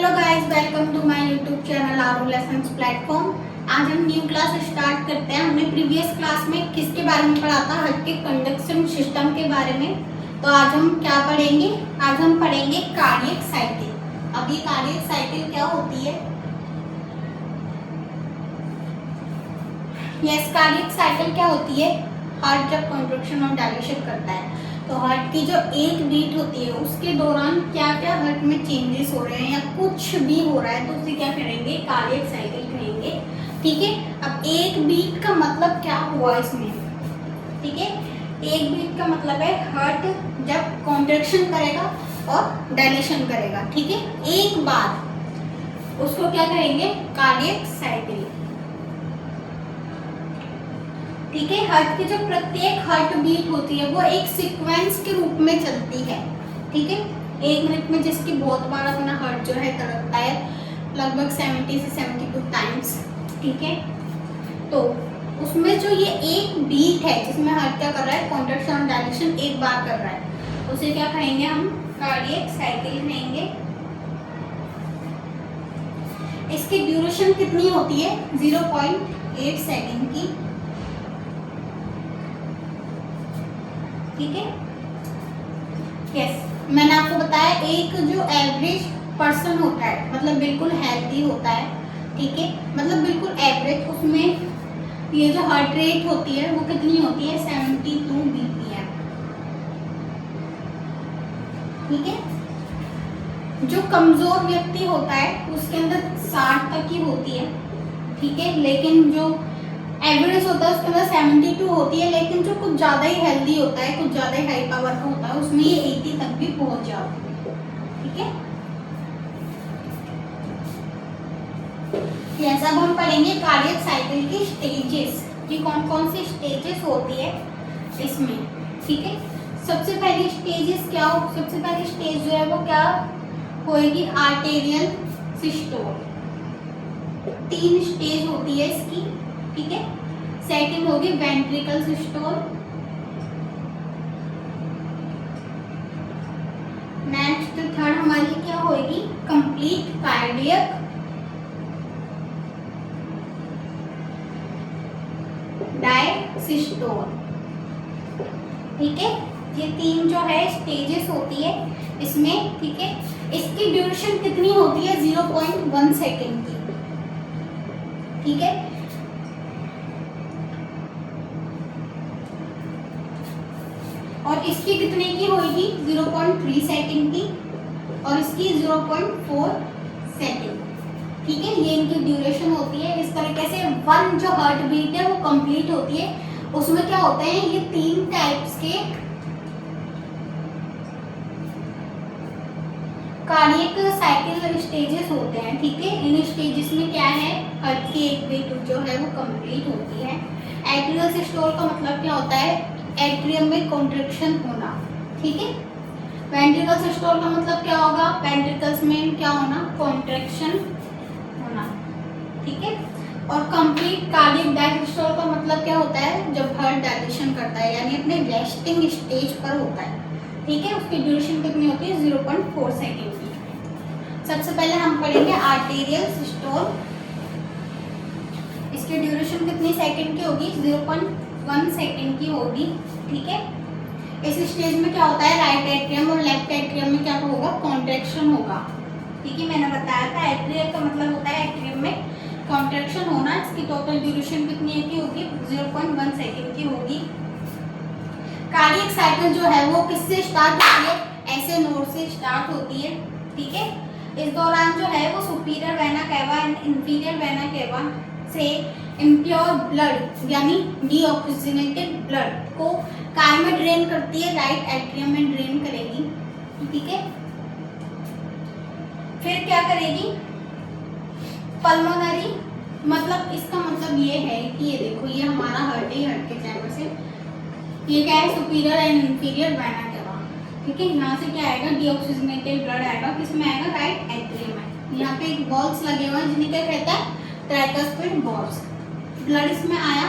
Hello guys, welcome to my YouTube channel Aaru lessons platform. आज हम new class start करते हैं। हमने प्रीवियस क्लास में किसके बारे में पढ़ा था? हार्ट के कंडक्शन सिस्टम के बारे में। तो आज हम क्या पढ़ेंगे? आज हम पढ़ेंगे कार्डियक साइकिल। अब ये कार्डियक साइकिल क्या होती है? यस, कार्डियक साइकिल क्या होती है? हार्ट जब कंट्रैक्शन और डायलेशन करता है तो हार्ट की जो एक बीट होती है उसके दौरान क्या क्या हार्ट में चेंजेस हो रहे हैं या कुछ भी हो रहा है तो उसे क्या करेंगे? कार्डियक साइकिल कहेंगे। ठीक है। अब एक बीट का मतलब क्या हुआ इसमें? ठीक है, एक बीट का मतलब है हार्ट जब कॉन्ट्रैक्शन करेगा और डायलेशन करेगा। ठीक है, एक बार उसको क्या कहेंगे? Cardiac cycle. ठीक है, हार्ट की जो प्रत्येक हार्ट बीट होती है वो एक सीक्वेंस के रूप में चलती है। ठीक है, एक मिनट में जिसकी बहुत बार अपना हार्ट जो है धड़कता है, लगभग 70 से 72 टाइम्स। ठीक है, तो उसमें जो ये एक बीट है जिसमें हार्ट क्या कर रहा है? कॉन्ट्रैक्शन और डायलेशन एक बार कर रहा है, उसे क्या कहेंगे हम? कार्डियक साइकिल कहेंगे। इसकी ड्यूरेशन कितनी होती है? 0.8 सेकेंड की। ठीक है, यस, मैंने आपको बताया एक जो एवरेज पर्सन होता है, मतलब बिल्कुल हेल्दी होता है। ठीक है, मतलब बिल्कुल एवरेज, उसमें ये जो हार्ट रेट होती है वो कितनी होती है? 72 बीपीएम। ठीक है, जो कमजोर व्यक्ति होता है उसके अंदर 60 तक की होती है। ठीक है, लेकिन जो एवरेज होता है उसके अंदर 72 होती है, लेकिन जो कुछ ज़्यादा ही हेल्दी होता है, कुछ ज़्यादा ही हाई पावर का होता है, उसमें ये 80 तक भी पहुंच जाती है। ठीक है, यस, अब हम पढ़ेंगे कार्डियक साइकिल की स्टेजेस कि कौन कौन सी स्टेजेस होती है इसमें। ठीक है, सबसे पहली स्टेजेस क्या हो? सबसे पहली स्टेज जो है वो क्या होएगी? Arterial systole. 3 स्टेज होती है इसकी। ठीक है, सेकंड होगी वेंट्रिकल सिस्टोल, नेक्स्ट थर्ड हमारी क्या होगी? Complete cardiac diastole. ठीक है, ये 3 जो है स्टेजेस होती है इसमें। ठीक है, इसकी ड्यूरेशन कितनी होती है? 0.1 सेकेंड की। ठीक है, और इसकी कितने की होगी? 0.3 सेकेंड की, और इसकी 0.4 सेकेंड। ठीक है, ये इनकी ड्यूरेशन होती है। इस तरीके से वन जो हार्ट बीट है वो कंप्लीट होती है। उसमें क्या होते हैं? ये 3 टाइप्स के कार्डियक साइकिल स्टेजेस होते हैं। ठीक है, इन स्टेजेस में क्या है? हार्ट की एक बीट जो है वो कंप्लीट होती है। एट्रियल सिस्टोल का मतलब क्या होता है? एट्रियम में कॉन्ट्रैक्शन होना। ठीक है, वेंट्रिकल सिस्टोल का मतलब क्या होगा? वेंट्रिकल्स में क्या होना? कॉन्ट्रैक्शन होना। ठीक है, और कंप्लीट कार्डियक डायसिस्टोल का मतलब क्या होता है? जब हार्ट डायलेशन करता है, यानी अपने रेस्टिंग स्टेज पर होता है। ठीक है, उसकी ड्यूरेशन कितनी होती है? 0.4 सेकेंड की। सबसे पहले हम पढ़ेंगे आर्टेरियल सिस्टोल। इसकी ड्यूरेशन कितनी सेकेंड की होगी? 0.1 सेकेंड की होगी। ठीक है, इस स्टेज में क्या होता है? राइट एट्रियम और लेफ्ट एट्रियम में क्या होगा? कॉन्ट्रैक्शन होगा। ठीक है, मैंने बताया था एट्रियल का मतलब होता है एट्रियम में कॉन्ट्रैक्शन होना। इसकी टोटल ड्यूरेशन कितनी की होगी? 0.1 सेकेंड की होगी। कार्डियक साइकिल जो है वो किससे स्टार्ट होती है? ऐसे नोड से स्टार्ट होती है। ठीक है, इस दौरान जो है वो superior vena cava and inferior vena cava से इम्प्योर ब्लड यानी डीऑक्सीजनेटेड ब्लड को काय में ड्रेन करती है? राइट एट्रियम में ड्रेन करेगी। ठीक है, फिर क्या करेगी? पल्मोनरी, मतलब इसका मतलब ये है कि ये देखो, ये हमारा हार्ट है, हार्ट के चैम्बर से ये क्या है? Superior and inferior vena cava. ठीक है, यहाँ से क्या आएगा? डीऑक्सीजनेटेड ब्लड आएगा। किसमें आएगा? राइट एट्रियम में। यहाँ पे एक बॉल्स लगे हुए हैं जिन्हें क्या कहता है? Tricuspid balls. ब्लड इसमें आया,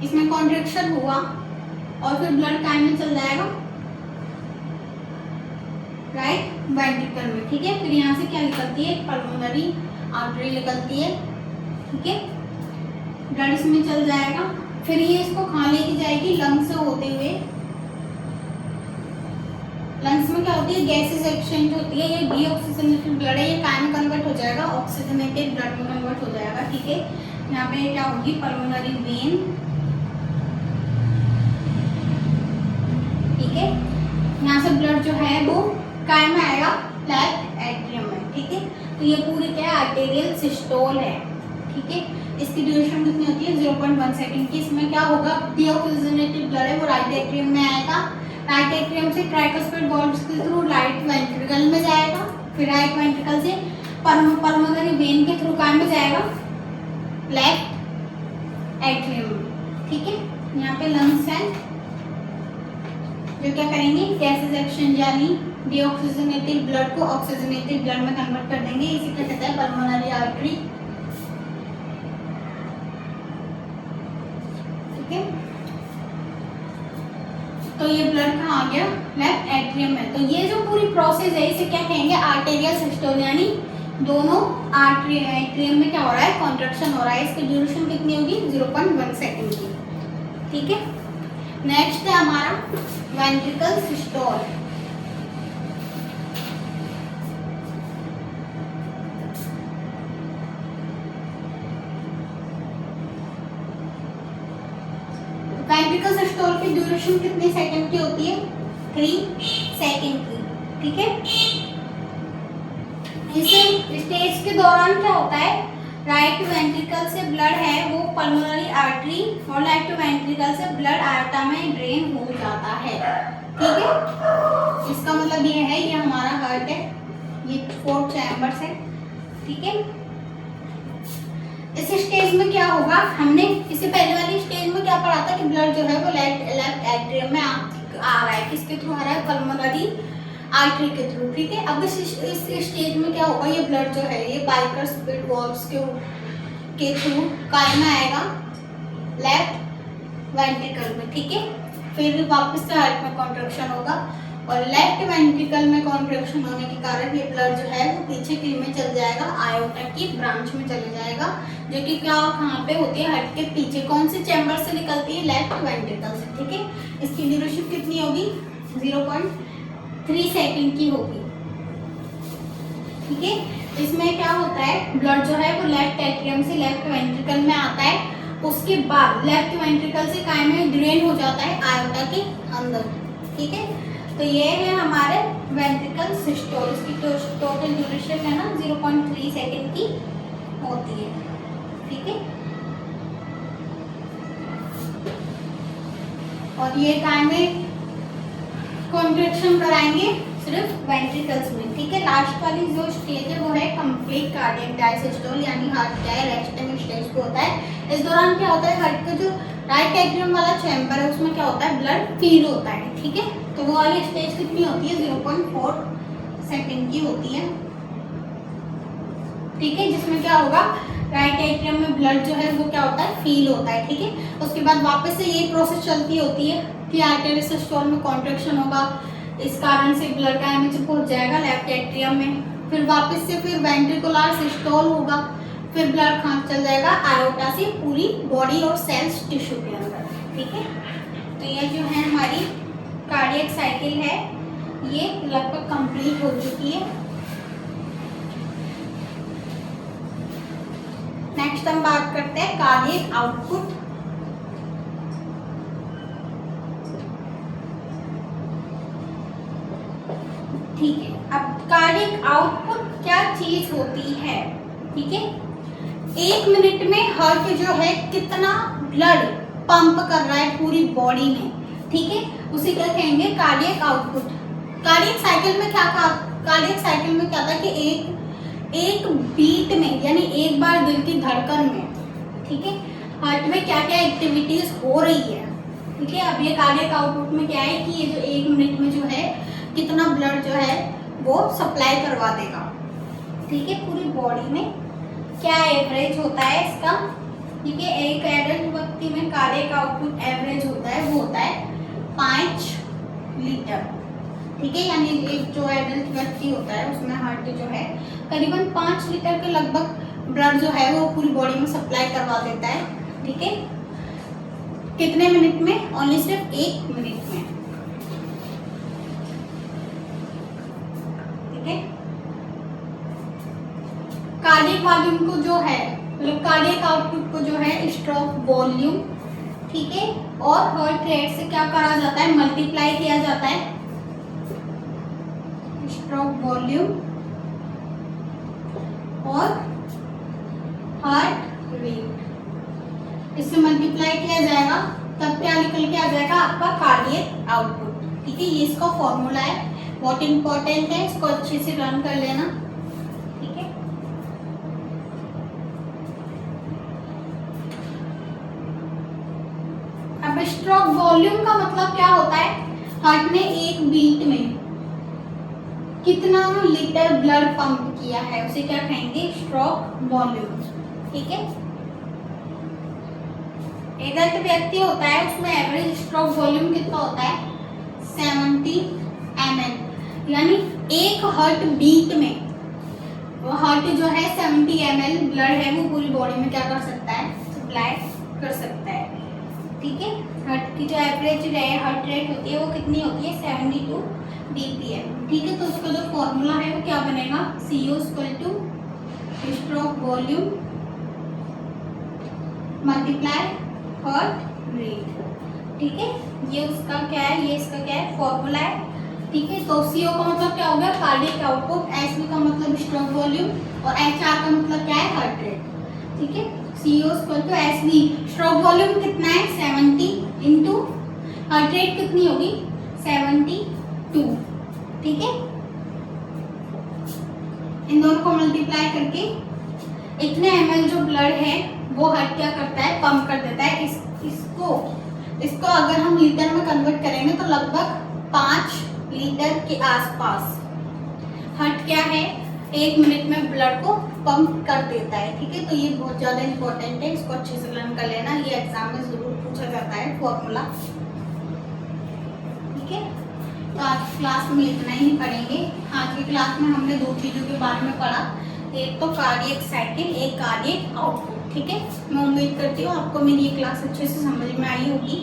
इसमें कॉन्ट्रैक्शन हुआ और फिर ब्लड काय में चल जाएगा? राइट वेंट्रिकल में, ठीक है। फिर यहाँ से क्या निकलती है, पल्मोनरी आर्टरी निकलती है, ठीक है। ब्लड इसमें चल जाएगा, फिर ये इसको कहाँ लेके जाएगी, लंग्स से होते हुए। लंग्स में क्या होती है, गैसेस एक्सचेंज होती है, ये डीऑक्सीजनेटेड ब्लड है, ये काय में कन्वर्ट हो जाएगा, ऑक्सीजनेटेड ब्लड में कन्वर्ट हो जाएगा, ठीक है। यहाँ पे क्या होगी, पल्मोनरी वेन, ठीक है। यहाँ से ब्लड जो है वो काय में आएगा, लेफ्ट एट्रियम में, ठीक है। तो ये पूरी क्या है, आर्टेरियल सिस्टोल है, ठीक है। इसकी ड्यूरेशन कितनी होती है, 0.1 सेकंड की। इसमें क्या होगा, डीऑक्सीजनेटेड ब्लड है वो राइट एट्रियम में आएगा, राइट एट्रियम से ट्राइकुस्पिड वॉल्व्स के थ्रू राइट वेंट्रिकल में जाएगा, फिर राइट वेंट्रिकल से पल्मोनरी वेन के थ्रू काय में जाएगा, लेफ्ट एट्रियम में, ठीक है। यहाँ पे लंग्स है जो क्या करेंगे, गैसेस एक्सचेंज यानी डीऑक्सीजनेटेड ब्लड को ऑक्सीजनेटेड ब्लड में कन्वर्ट कर देंगे, इसी को कहते हैं पल्मोनरी आर्टरी, ठीक है। तो ये ब्लड कहाँ आ गया, लेफ्ट एट्रियम में। तो ये जो पूरी प्रोसेस है इसे क्या कहेंगे, आर्टेरियल सिस्टोल, यानी दोनों आर्टरी एट्रियम में क्या हो रहा है, कॉन्ट्रैक्शन हो रहा है। इसकी ड्यूरेशन कितनी होगी, 0.1 सेकंड की, ठीक है। नेक्स्ट है हमारा वेंट्रिकल सिस्टोल। वेंट्रिकल सिस्टोल की ड्यूरेशन कितने सेकंड की होती है, 3 सेकंड की, ठीक है। इस स्टेज के दौरान क्या होता है, राइट वेंट्रिकल से ब्लड है वो पल्मोनरी आर्टरी और लेफ्ट वेंट्रिकल से ब्लड आर्टा में ड्रेन हो जाता है, ठीक है। इसका मतलब ये है, ये हमारा हार्ट है, ये 4 चैम्बर्स है, ठीक है। इस स्टेज में क्या होगा, हमने इससे पहले वाली स्टेज में क्या पढ़ा था कि ब्लड जो है वो लेफ्ट एट्रियम में आ रहा है, किसके थ्रू आ रहा है, पल्मोनरी आर्टरी के थ्रू, ठीक है। अब इस स्टेज में क्या होगा, ये ब्लड जो है ये बाइकुस्पिड वॉल्व्स के थ्रू काय में आएगा, लेफ्ट वेंट्रिकल में, ठीक है। फिर वापस से हार्ट में कॉन्ट्रैक्शन होगा और लेफ्ट वेंट्रिकल में कॉन्ट्रैक्शन होने के कारण ये ब्लड जो है वो पीछे की में चल जाएगा, आयोटा की ब्रांच में चले जाएगा, जो कि क्या कहाँ पे होती है, हार्ट के पीछे। कौन से चैम्बर से निकलती है, लेफ्ट वेंट्रिकल से, ठीक है। इसकी ड्यूरेशन कितनी होगी, 0.3 सेकंड की होगी, ठीक है। इसमें क्या होता है, ब्लड जो है वो लेफ्ट एट्रियम से लेफ्ट वेंट्रिकल में आता है, उसके बाद लेफ्ट वेंट्रिकल से काय में ड्रेन हो जाता है आयोटा के अंदर, ठीक है। तो ये है हमारे वेंट्रिकल सिस्टोल। इसकी टोटल ड्यूरेशन है ना 0.3 सेकंड की होती है, ठीक है। और ये काय में कॉन्ट्रैक्शन कराएंगे, सिर्फ वेंट्रिकल्स में, ठीक है। लास्ट वाली जो स्टेज है वो है कंप्लीट कार्डियक डायसिस्टोल, यानी हार्ट क्या है, रेस्टिंग स्टेज पे होता है। इस दौरान क्या होता है, हार्ट का जो राइट एट्रियम वाला चैम्बर है उसमें क्या होता है, ब्लड फील होता है, ठीक है। तो वो वाली स्टेज कितनी होती है, 0.4 सेकंड की होती है, ठीक है। जिसमें क्या होगा, राइट एट्रियम में ब्लड जो है वो क्या होता है, फील होता है, ठीक है। उसके बाद वापस से ये प्रोसेस चलती होती है कि आर्टेरियल सिस्टोल में कॉन्ट्रैक्शन होगा, इस कारण से ब्लड का एमएच पहुंच जाएगा लेफ्ट एट्रियम में, फिर वापस से फिर वेंट्रिकुलर सिस्टोल होगा, फिर ब्लड कहाँ चल जाएगा, आयोटा से पूरी बॉडी और सेल्स टिश्यू के अंदर, ठीक है। तो ये जो है हमारी कार्डियक साइकिल है, ये लगभग कंप्लीट हो चुकी है। नेक्स्ट हम बात करते हैं कार्डियक आउटपुट। ठीक है, अब कार्डियक आउटपुट क्या चीज होती है, ठीक है। 1 मिनट में हार्ट जो है कितना ब्लड पंप कर रहा है पूरी बॉडी में, ठीक है, उसे क्या कहेंगे, कार्डियक आउटपुट। कार्डियक साइकिल में क्या था कि एक बीट में यानी एक बार दिल की धड़कन में, ठीक है, हार्ट में क्या क्या एक्टिविटीज हो रही है, ठीक है। अब ये कार्डियक आउटपुट में क्या है कि ये जो 1 मिनट में जो है कितना ब्लड जो है वो सप्लाई करवा देगा, ठीक है, पूरी बॉडी में। क्या एवरेज होता है इसका, ठीक है। एक एडल्ट व्यक्ति में कार्डियक आउटपुट एवरेज होता है वो होता है 5 लीटर, ठीक है, यानी एक जो एडल्ट व्यक्ति होता है उसमें हार्ट जो है करीबन 5 लीटर के लगभग ब्लड जो है वो पूरी बॉडी में सप्लाई करवा देता है। ठीक है, कितने मिनट में? ओनली सिर्फ 1 मिनट में। ठीक है, कार्डियक वॉल्यूम को जो है मतलब कार्डियक आउटपुट को जो है स्ट्रोक वॉल्यूम, ठीक है, और हार्ट रेट से क्या करा जाता है? मल्टीप्लाई किया जाता है। स्ट्रोक वॉल्यूम और हार्ट रेट, इससे मल्टीप्लाई किया जाएगा, तब क्या निकल के आ जाएगा? आपका कार्डियक आउटपुट। ठीक है, ये इसका फॉर्मूला है, बहुत इंपॉर्टेंट है, इसको अच्छे से रन कर लेना। ठीक है, अब स्ट्रोक वॉल्यूम का मतलब क्या होता है? हार्ट ने एक बीट में कितना लीटर ब्लड पंप किया है उसे क्या कहेंगे? Stroke volume. ठीक है, एडल्ट व्यक्ति होता है उसमें एवरेज स्ट्रोक वॉल्यूम कितना होता है? 70 ml, यानी एक हार्ट बीट में वो हार्ट जो है 70 ml ब्लड है वो पूरी बॉडी में क्या कर सकता है? सप्लाई कर सकता है। ठीक है, हार्ट की जो एवरेज हार्ट रेट होती है वो कितनी होती है? 72 BPM। ठीक है, तो उसका जो फॉर्मूला है वो क्या बनेगा? CO = stroke volume multiply heart rate. ठीक है, ये उसका क्या है? ये इसका क्या है? फॉर्मूला है। ठीक है, तो CO का मतलब क्या हो गया? कार्डियक आउटपुट, SV का मतलब स्ट्रोक वॉल्यूम और HR का मतलब क्या है? Heart rate. ठीक है, CO = SV, स्ट्रोक वॉल्यूम कितना है? 70 इंटू हार्ट रेट कितनी होगी? 72। ठीक है, इन दोनों को मल्टीप्लाई करके इतने ml जो ब्लड है वो हार्ट क्या करता है? पंप कर देता है। इसको अगर हम लीटर में कन्वर्ट करेंगे तो लगभग 5 लीटर के आसपास हार्ट क्या है? 1 मिनट में ब्लड को पंप कर देता है। ठीक है, तो ये बहुत ज़्यादा इंपॉर्टेंट है, इसको अच्छे से लर्न कर लेना, ये एग्जाम में ज़रूर पूछा जाता है फॉर्मूला। ठीक है, तो आज की क्लास में इतना ही पढ़ेंगे। आज की क्लास में हमने 2 चीज़ों के बारे में पढ़ा, एक तो कार्डियक साइकिल, एक कार्डियक आउटपुट। ठीक है, मैं उम्मीद करती हूँ आपको मेरी ये क्लास अच्छे से समझ में आई होगी।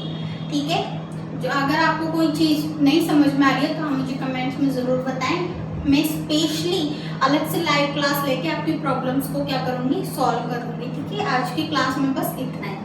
ठीक है, जो अगर आपको कोई चीज़ नहीं समझ में आ रही है तो आप मुझे कमेंट्स में ज़रूर बताएं, मैं स्पेशली अलग से लाइव क्लास लेके आपकी प्रॉब्लम्स को क्या करूँगी? सॉल्व करूँगी। ठीक है, आज की क्लास में बस इतना है।